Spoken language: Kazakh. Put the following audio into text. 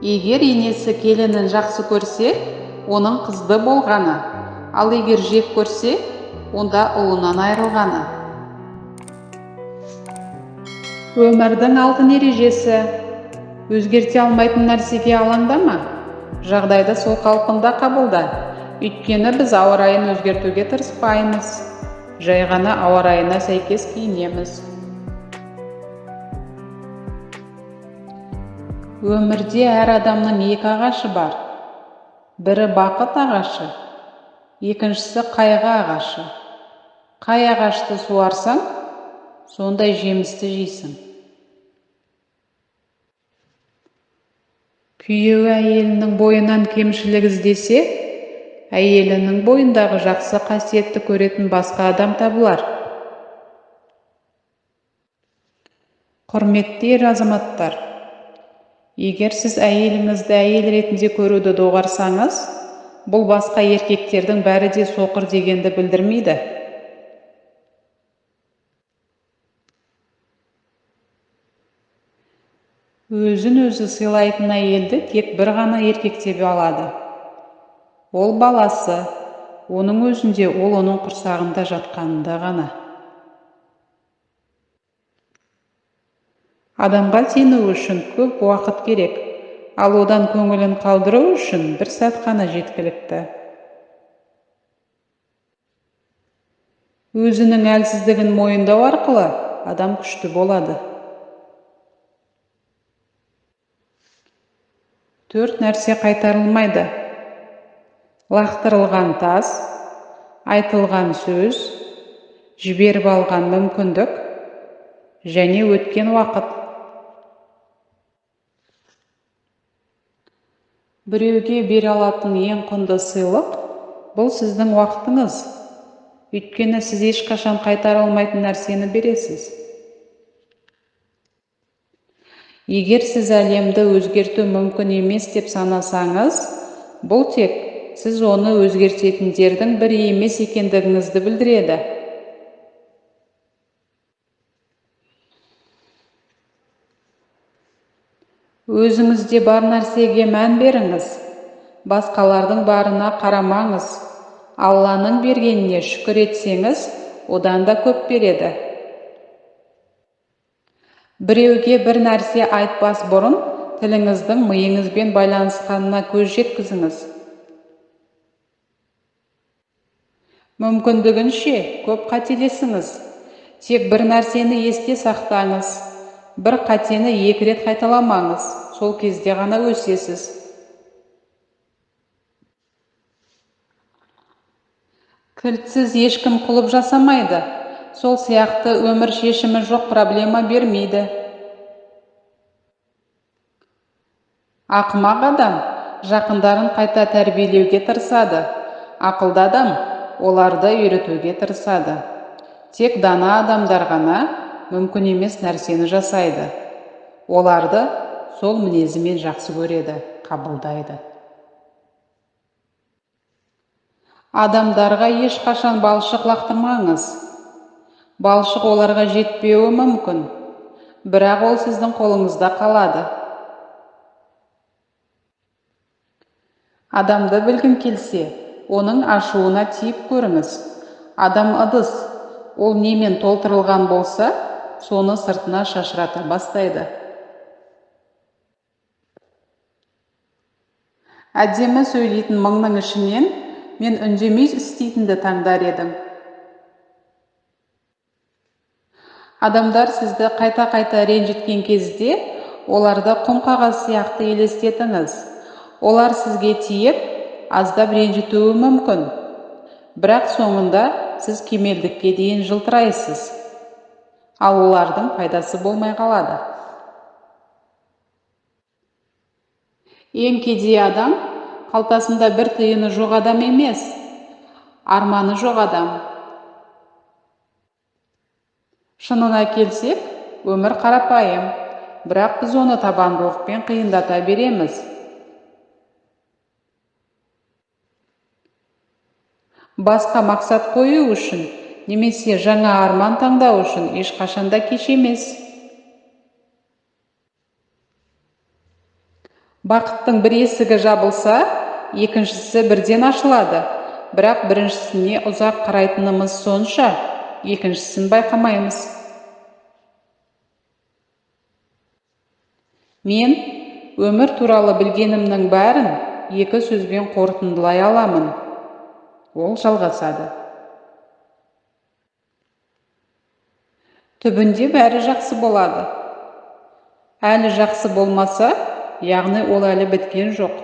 Егер енесі келінін жақсы көрсе, оның қызды болғаны, ал егер жек көрсе, онда ұлынан айырылғаны. Өмірдің алтын ережесі: өзгерте алмайтын нәрсеге алаңдама, жағдайды сол қалпында қабылда. Өйткені біз ауа райын өзгертуге тырыспаймыз, жай ғана ауа райына сәйкес киінеміз. Өмірде әр адамның екі ағашы бар. Бірі бақыт ағашы, екіншісі қайғы ағашы. Қай ағашты суарсаң, сондай жемісті жейсің. Күйеуі әйелінің бойынан кемшілік іздесе, әйелінің бойындағы жақсы қасиетті көретін басқа адам табылар. Құрметті ер азаматтар, егер сіз әйеліңізді әйел ретінде көруді доғарсаңыз, бұл басқа еркектердің бәрі де соқыр дегенді білдірмейді. Өзін өзі сыйлайтын әйелді тек бір ғана еркек себе алады. Ол баласы, оның өзінде ол оның құрсағында жатқанында ғана. Адамға сену үшін көп уақыт керек, ал одан көңілін қалдыру үшін бір сәт қана жеткілікті. Өзінің әлсіздігін мойындау арқылы адам күшті болады. 4 нәрсе қайтарылмайды: лақтырылған тас, айтылған сөз, жіберіп алған мүмкіндік және өткен уақыт. Біреуге бере алатын ең құнды сыйлық бұл сіздің уақытыңыз. Өйткені сіз ешқашан қайтара алмайтын нәрсені бересіз. Егер сіз әлемді өзгерту мүмкін емес деп санасаңыз, бұл тек сіз оны өзгертетіндердің бірі емес екендігіңізді білдіреді. Өзіңізде бар нәрсеге мән беріңіз. Басқалардың барына қарамаңыз. Алланың бергеніне шүкір етсеңіз, одан да көп береді. Біреуге бір нәрсе айтпас бұрын, тіліңіздің миыңызбен байланысқанына көз жеткізіңіз. Мүмкіндігінше көп қателесіңіз. Тек бір нәрсені есте сақтаңыз. Бір қатені 2 рет қайталамаңыз, сол кезде ғана өсесіз. Кілтсіз ешкім құлып жасамайды, сол сияқты өмір шешімі жоқ проблема бермейді. Ақымақ адам жақындарын қайта тәрбиелеуге тырысады, ақылды адам оларды үйретуге тырысады. Тек дана адамдар ғана мүмкін емес нәрсені жасайды. Оларды сол мінезімен жақсы көреді, қабылдайды. Адамдарға ешқашан балшық лақтырмаңыз. Балшық оларға жетпеуі мүмкін, бірақ ол сіздің қолыңызда қалады. Адамды білгің келсе, оның ашуына тиіп көріңіз. Адам ыдыс, ол немен толтырылған болса, соны сыртына шашырата бастайды. Әдемі сөйлейтін мыңның ішінен мен үндемей істейтінді таңдар едім. Адамдар сізді қайта-қайта ренжіткен кезде, оларды құм қағаз сияқты елестетіңіз. Олар сізге тиіп, аздап ренжітуі мүмкін, бірақ соңында сіз кемелдікке дейін жылтырайсыз. Ал олардың пайдасы болмай қалады. Ең кедей адам қалтасында бір тиыны жоқ адам емес, арманы жоқ адам. Шынына келсек, өмір қарапайым, бірақ біз оны табандылықпен қиындата береміз. Басқа мақсат қою үшін немесе жаңа арман таңдау үшін ешқашанда кеш емес. Бақыттың бір есігі жабылса, екіншісі бірден ашылады. Бірақ біріншісіне ұзақ қарайтынымыз сонша, екіншісін байқамаймыз. Мен өмір туралы білгенімнің бәрін екі сөзбен қорытындылай аламын. Ол жалғасады. Түбінде бәрі жақсы болады. Әлі жақсы болмаса, яғни ол әлі біткен жоқ.